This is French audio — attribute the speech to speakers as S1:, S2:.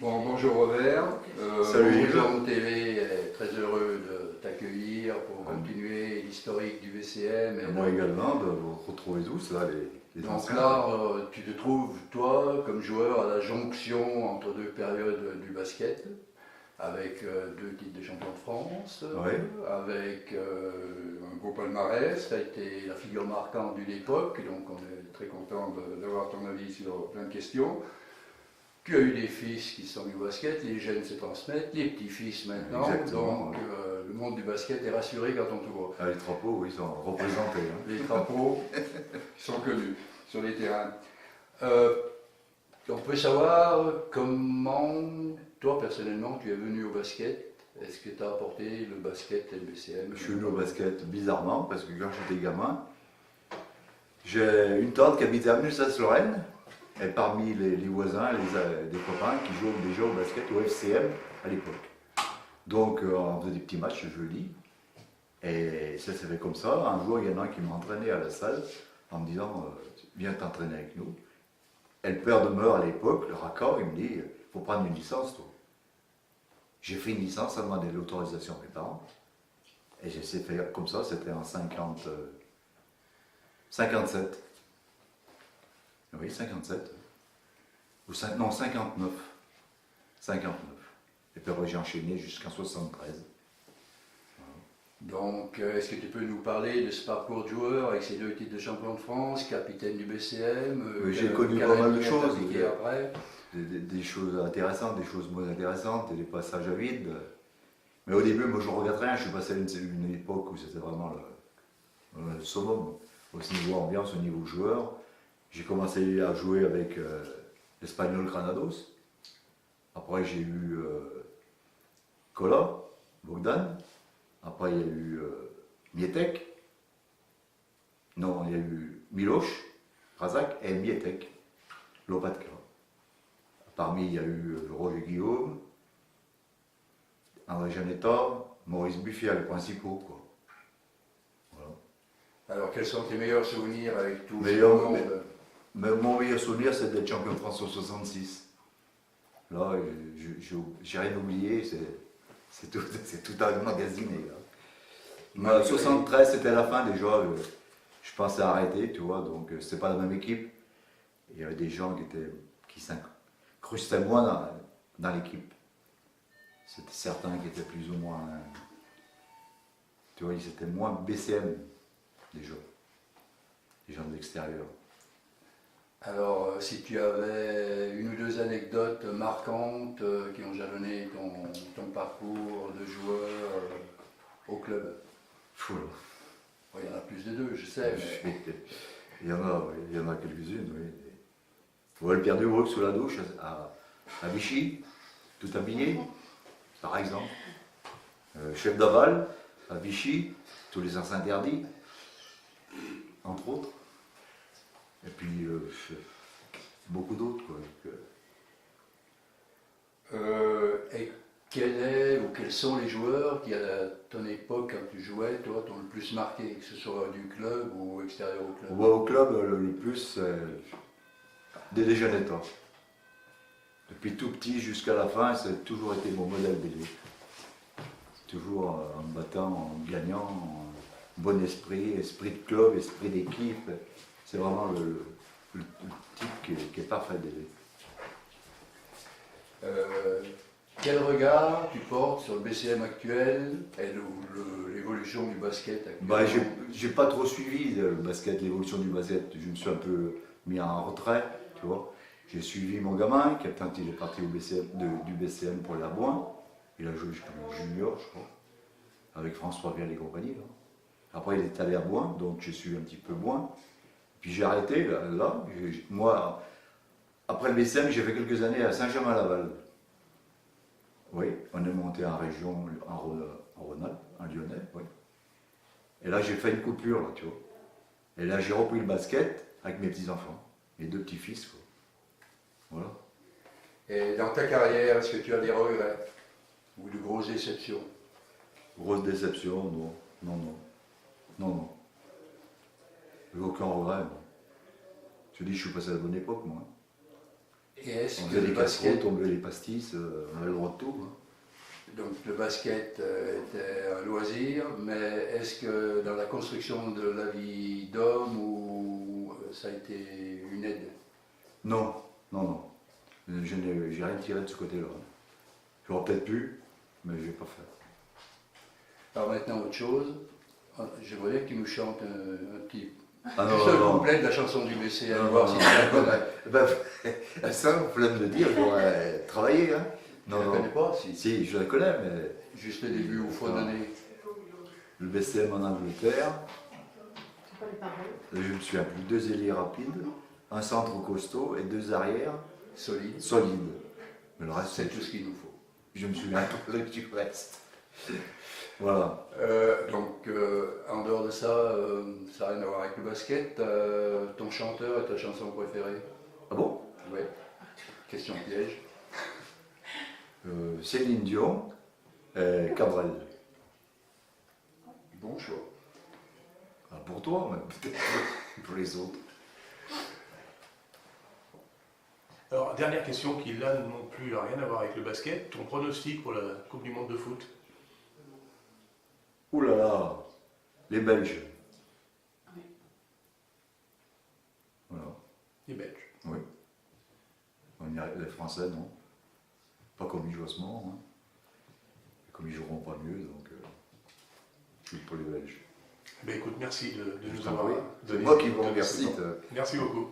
S1: Bon, bonjour Robert.
S2: Salut Yves.
S1: Horizon TV est très heureux de t'accueillir pour continuer l'historique du VCM.
S2: Et moi également, de vous retrouver tous, là, les
S1: Donc
S2: anciens.
S1: là, tu te trouves, toi, comme joueur, à la jonction entre deux périodes du basket, avec deux titres de champion de France,
S2: Ouais.
S1: avec un beau palmarès. Tu as été la figure marquante d'une époque, donc on est très content d'avoir ton avis sur plein de questions. Tu as eu des fils qui sont du basket, les jeunes se transmettent, les petits-fils maintenant,
S2: Exactement,
S1: donc
S2: ouais.
S1: le monde du basket est rassuré quand on te voit.
S2: Ah, les trapeaux, oui, ils sont représentés. Hein.
S1: Les drapeaux sont connus sur les terrains. Euh, on peut savoir comment, toi personnellement, tu es venu au basket. Est-ce que tu as apporté le basket LBCM?
S2: Je suis venu au basket bizarrement, parce que quand j'étais gamin, j'ai une tante qui habitait à Alsace-Lorraine, et parmi les voisins, des copains qui jouaient déjà au basket au FCM à l'époque. Donc on faisait des petits matchs jeudi, et ça s'est fait comme ça. Un jour, il y en a un qui m'a entraîné à la salle en me disant viens t'entraîner avec nous. Et le père de Meur à l'époque, le raccord, il me dit il faut prendre une licence, toi. J'ai fait une licence, ça demandait l'autorisation à mes parents. Et j'ai essayé de faire comme ça, c'était en 57. Oui, 57. Non, 59. 59. Et puis après, j'ai enchaîné jusqu'en 73.
S1: Donc, est-ce que tu peux nous parler de ce parcours de joueur avec ces deux titres de champion de France, capitaine du BCM?
S2: Oui, j'ai connu pas mal de choses.
S1: Après.
S2: Des choses intéressantes, des choses moins intéressantes, et des passages à vide. Mais au début, moi, je ne regrette rien. Je suis passé à une époque où c'était vraiment le summum. Au niveau ambiance, au niveau joueur. J'ai commencé à jouer avec l'Espagnol Granados. Après, j'ai eu Kola, Bogdan. Après, il y a eu Mietek. Non, il y a eu Miloš, Razak et Mietek, Lopatka. Parmi, il y a eu Roger Guillaume, André Janetor, Maurice Buffier, les principaux. Quoi. Voilà.
S1: Alors, quels sont tes meilleurs souvenirs avec tout ce
S2: Meilleur-
S1: monde?
S2: Mais mon meilleur souvenir, c'est d'être champion de France en 66. Là, j'ai rien oublié, c'est tout emmagasiné. Là. Mais 73, c'était la fin déjà. Je pensais arrêter, tu vois, donc c'était pas la même équipe. Il y avait des gens qui s'incrustaient moins dans l'équipe. C'était certains qui étaient plus ou moins. Tu vois, ils étaient moins BCM, déjà. Les gens de l'extérieur.
S1: Alors, si tu avais une ou deux anecdotes marquantes qui ont jalonné ton parcours de joueur au club.
S2: Fou, là.
S1: Bon, il y en a plus de deux, je sais, mais
S2: Il y en a quelques-unes, oui. Ouais, le Pierre du Broc sous la douche à Vichy, tout habillé, par exemple. Chef d'aval à Vichy, tous les sens interdits, entre autres. Et puis beaucoup d'autres, quoi.
S1: et quel est ou quels sont les joueurs qui, à ton époque, quand tu jouais, toi, t'ont le plus marqué, que ce soit du club ou extérieur au
S2: On
S1: club?
S2: voit au club le plus, c'est Dédé Janetta. Depuis tout petit jusqu'à la fin, ça a toujours été mon modèle Dédé. Toujours en me battant, en gagnant, en bon esprit de club, esprit d'équipe. C'est vraiment le type qui est parfait, Dédé.
S1: Quel regard tu portes sur le BCM actuel et l'évolution du basket actuel?
S2: Bah, j'ai pas trop suivi le basket, l'évolution du basket. Je me suis un peu mis en retrait, tu vois. J'ai suivi mon gamin, qui quand il est parti au BCM, du BCM pour aller à Boin. Il a joué jusqu'au junior, je crois, avec François Vial et compagnie. Là. Après, il est allé à Boin, donc j'ai suivi un petit peu Boin. Puis j'ai arrêté, là. Moi, après le BCM, j'ai fait quelques années à Saint-Germain-Laval. Oui, on est monté en région, en Rhône-Alpes, en Lyonnais, oui. Et là, j'ai fait une coupure, là, tu vois. Et là, j'ai repris le basket avec mes petits-enfants, mes deux petits-fils, quoi. Voilà.
S1: Et dans ta carrière, est-ce que tu as des regrets ou de grosses déceptions?
S2: Grosse déception, non. Non, non. Non, non. J'ai aucun regret, moi. Je te dis, je suis passé à la bonne époque, moi.
S1: Et est-ce
S2: On
S1: que
S2: faisait
S1: le
S2: les
S1: basket,
S2: casseroles, on faisait les pastis, on avait le droit de tout. Hein.
S1: donc le basket était un loisir, mais est-ce que dans la construction de la vie d'homme, ou ça a été une aide?
S2: Non, non, non. J'ai rien tiré de ce côté-là. J'aurais peut-être pu, mais je n'ai pas fait.
S1: Alors maintenant, autre chose, j'aimerais bien que tu nous chantes un petit...
S2: Ah
S1: Juste un couplet de la chanson du BCN, voir si tu la connais.
S2: Ben, ça, vous pouvez me le dire, j'aurais travaillé. Hein.
S1: Tu la connais pas? Si.
S2: Si, je la connais, mais
S1: Juste le début où il faut donner.
S2: le BCM en Angleterre,
S3: C'est pas les paroles.
S2: je me souviens plus, 2 ailiers rapides, un centre costaud et 2 arrières
S1: Solide.
S2: solides. Mais le reste,
S1: C'est tout ce qu'il nous faut.
S2: je me souviens pas du reste. Voilà.
S1: Donc, en dehors de ça, ça n'a rien à voir avec le basket. Ton chanteur et ta chanson préférée?
S2: Ah bon?
S1: Oui. Question piège.
S2: Céline Dion et Cabrel.
S1: Bon choix.
S2: Ah, pour toi, mais peut-être pour les autres.
S4: Alors, dernière question qui là non plus n'a rien à voir avec le basket. Ton pronostic pour la Coupe du Monde de foot?
S2: Ouh là là, les Belges. Voilà.
S4: Les Belges.
S2: Oui. Les Français, non. Pas comme ils jouent en ce moment. Hein. Comme ils joueront pas mieux, donc je suis pour les Belges.
S4: Ben écoute, merci de
S2: Je
S4: nous
S2: t'en
S4: avoir
S2: prie.
S4: donné.
S2: C'est moi qui vous
S4: donné ce
S2: remercie.
S4: temps. Merci beaucoup.